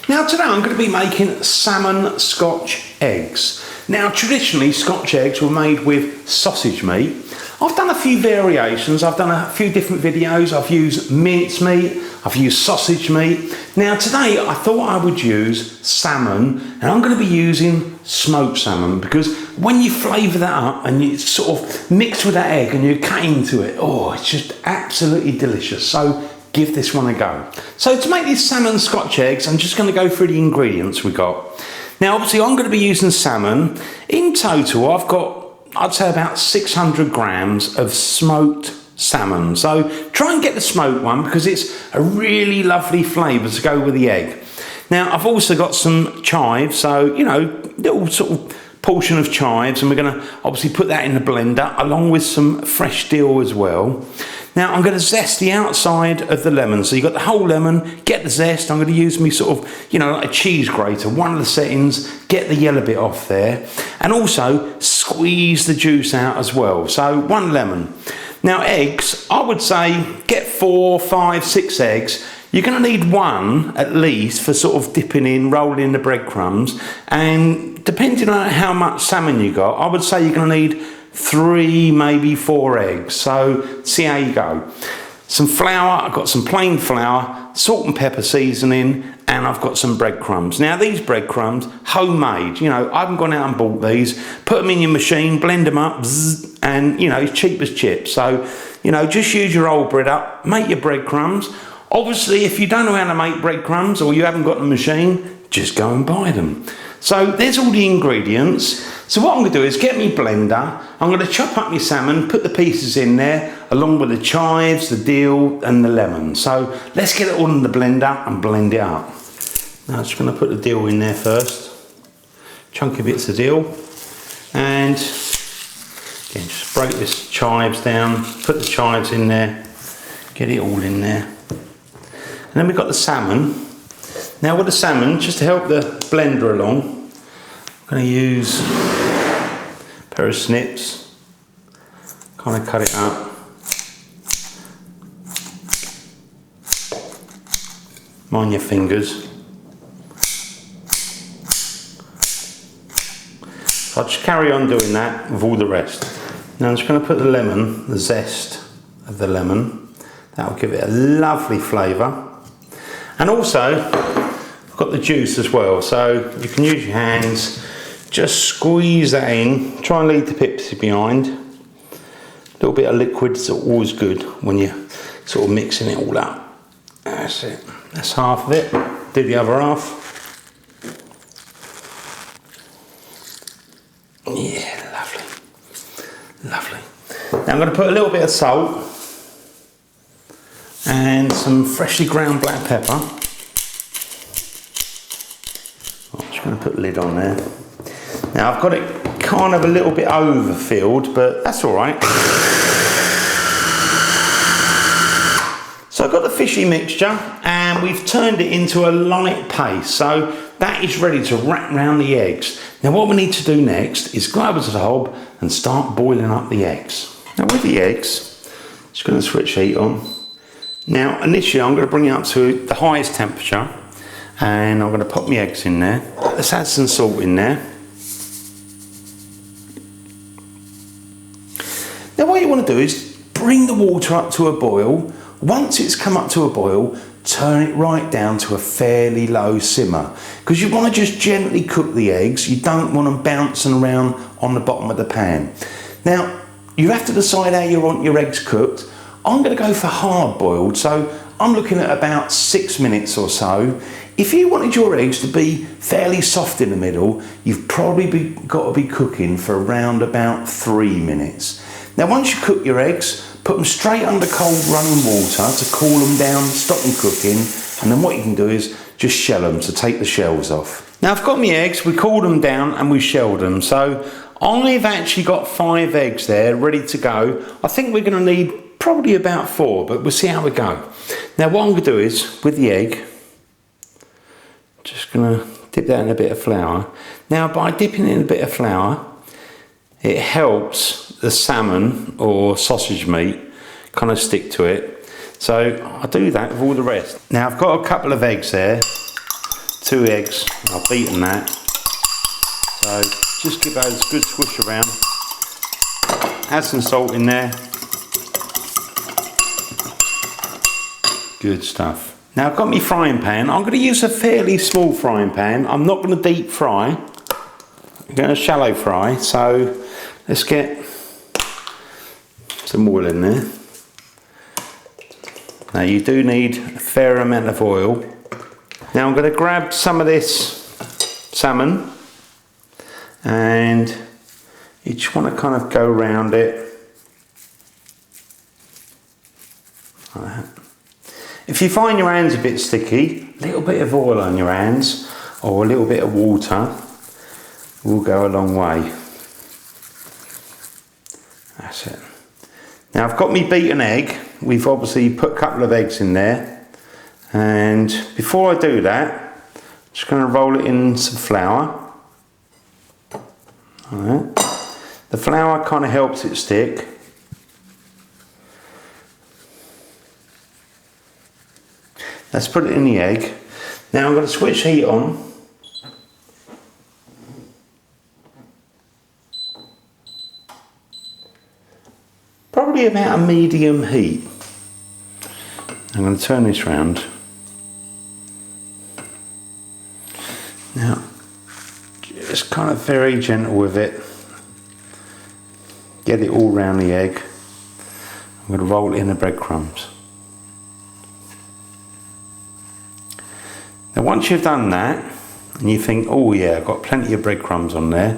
Now today I'm going to be making salmon Scotch eggs. Now traditionally Scotch eggs were made with sausage meat. I've done a few variations, I've done a few different videos, I've used mince meat, I've used sausage meat. Now today I thought I would use salmon, and I'm going to be using smoked salmon because when you flavour that up and you sort of mix with that egg and you cut into it, oh, it's just absolutely delicious. So give this one a go. So to make these salmon Scotch eggs, I'm just going to go through the ingredients we got. Now obviously I'm going to be using salmon. In total I've got, I'd say, about 600 grams of smoked salmon. So try and get the smoked one because it's a really lovely flavour to go with the egg. Now I've also got some chives, so you know, little sort of portion of chives, and we're going to obviously put that in the blender along with some fresh dill as well. Now I'm going to zest the outside of the lemon. So you've got the whole lemon, get the zest. I'm going to use me sort of, you know, like a cheese grater, one of the settings, get the yellow bit off there. And also squeeze the juice out as well. So one lemon. Now eggs, I would say get 4, 5, 6 eggs. You're going to need one at least for sort of dipping in, rolling the breadcrumbs. And depending on how much salmon you got, I would say you're going to need 3, maybe 4 eggs. So see how you go. Some flour, I've got some plain flour, salt and pepper seasoning, and I've got some breadcrumbs. Now these breadcrumbs, homemade, you know, I haven't gone out and bought these. Put them in your machine, blend them up, zzz, and you know, it's cheap as chips. So, you know, just use your old bread up, make your breadcrumbs. Obviously, if you don't know how to make breadcrumbs or you haven't got the machine, just go and buy them. So there's all the ingredients. So what I'm going to do is get me blender. I'm going to chop up my salmon, put the pieces in there, along with the chives, the dill and the lemon. So let's get it all in the blender and blend it up. Now I'm just going to put the dill in there first. Chunky bits of dill. And again, just break this chives down, put the chives in there, get it all in there. And then we've got the salmon. Now with the salmon, just to help the blender along, I'm going to use a pair of snips, kind of cut it up. Mind your fingers. So I'll just carry on doing that with all the rest. Now I'm just going to put the lemon, the zest of the lemon. That will give it a lovely flavour. And also, I've got the juice as well, so you can use your hands, just squeeze that in, try and leave the pips behind. A little bit of liquid is always good when you're sort of mixing it all up. That's it, that's half of it, do the other half. Yeah, lovely, lovely. Now I'm going to put a little bit of salt and some freshly ground black pepper. I'm just going to put the lid on there. Now I've got it kind of a little bit overfilled, but that's all right. So I've got the fishy mixture and we've turned it into a light paste. So that is ready to wrap around the eggs. Now what we need to do next is go over to the hob and start boiling up the eggs. Now with the eggs, just going to switch heat on. Now initially I'm going to bring it up to the highest temperature and I'm going to pop my eggs in there. Let's add some salt in there. Now what you want to do is bring the water up to a boil. Once it's come up to a boil, turn it right down to a fairly low simmer because you want to just gently cook the eggs. You don't want them bouncing around on the bottom of the pan. Now you have to decide how you want your eggs cooked. I'm going to go for hard boiled, so I'm looking at about 6 minutes or so. If you wanted your eggs to be fairly soft in the middle, you've probably got to be cooking for around about 3 minutes. Now once you cook your eggs, put them straight under cold running water to cool them down, stop them cooking, and then what you can do is just shell them to take the shells off. Now I've got my eggs, we cooled them down and we shelled them, so I've actually got 5 eggs there ready to go. I think we're going to need probably about 4, but we'll see how we go. Now what I'm going to do is, with the egg, just going to dip that in a bit of flour. Now by dipping in a bit of flour, it helps the salmon or sausage meat kind of stick to it. So I do that with all the rest. Now I've got a couple of eggs there 2 eggs, I've beaten that. So just give those a good squish around. Add some salt in there. Good stuff. Now I've got my frying pan. I'm going to use a fairly small frying pan. I'm not going to deep fry. I'm going to shallow fry. So let's get some oil in there. Now you do need a fair amount of oil. Now I'm going to grab some of this salmon and you just want to kind of go around it like that. If you find your hands a bit sticky, a little bit of oil on your hands or a little bit of water will go a long way. That's it. Now I've got me beaten egg. We've obviously put a couple of eggs in there, and before I do that, I'm just going to roll it in some flour. Alright. The flour kind of helps it stick. Let's put it in the egg. Now I'm going to switch heat on. Probably about a medium heat. I'm going to turn this round. Now, just kind of very gentle with it. Get it all around the egg. I'm going to roll it in the breadcrumbs. Now once you've done that, and you think, oh yeah, I've got plenty of breadcrumbs on there,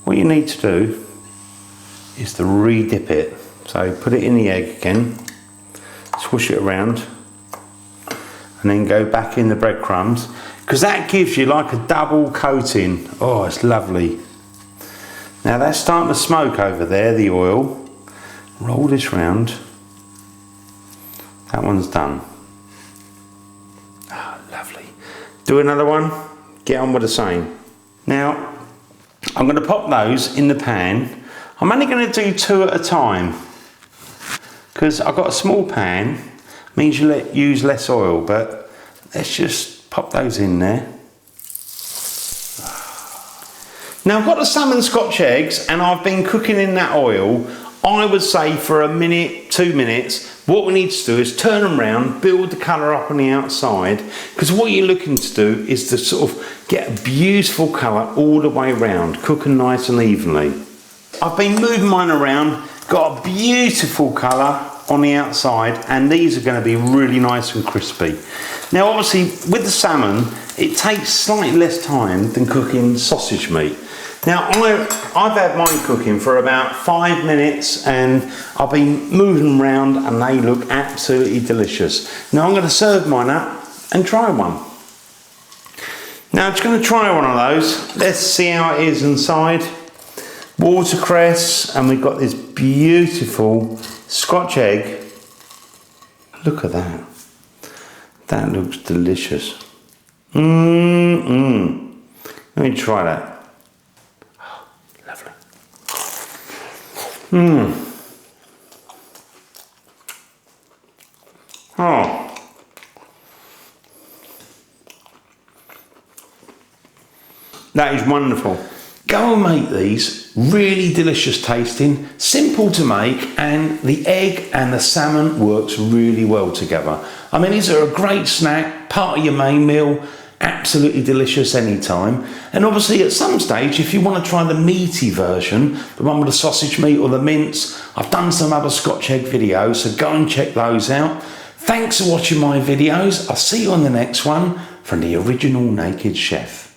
what you need to do is to re-dip it. So put it in the egg again, swish it around, and then go back in the breadcrumbs, because that gives you like a double coating. Oh, it's lovely. Now that's starting to smoke over there, the oil. Roll this round. That one's done. Ah, lovely. Do another one, get on with the same. Now, I'm going to pop those in the pan. I'm only going to do 2 at a time, because I've got a small pan, means you use less oil, but let's just pop those in there. Now I've got the salmon Scotch eggs and I've been cooking in that oil, I would say for a minute, 2 minutes. What we need to do is turn them around, build the colour up on the outside, because what you're looking to do is to sort of get a beautiful colour all the way around, cooking nice and evenly. I've been moving mine around, got a beautiful colour on the outside, and these are going to be really nice and crispy. Now obviously with the salmon, it takes slightly less time than cooking sausage meat. Now I've had mine cooking for about 5 minutes and I've been moving around and they look absolutely delicious. Now I'm going to serve mine up and try one. Now I'm just going to try one of those. Let's see how it is inside. Watercress, and we've got this beautiful Scotch egg. Look at that. That looks delicious. Let me try that. Oh, lovely. Oh. That is wonderful. Go and make these, really delicious tasting, simple to make, and the egg and the salmon works really well together. I mean, these are a great snack, part of your main meal, absolutely delicious anytime. And obviously at some stage, if you want to try the meaty version, the one with the sausage meat or the mince, I've done some other Scotch egg videos, so go and check those out. Thanks for watching my videos. I'll see you on the next one from the original Naked Chef.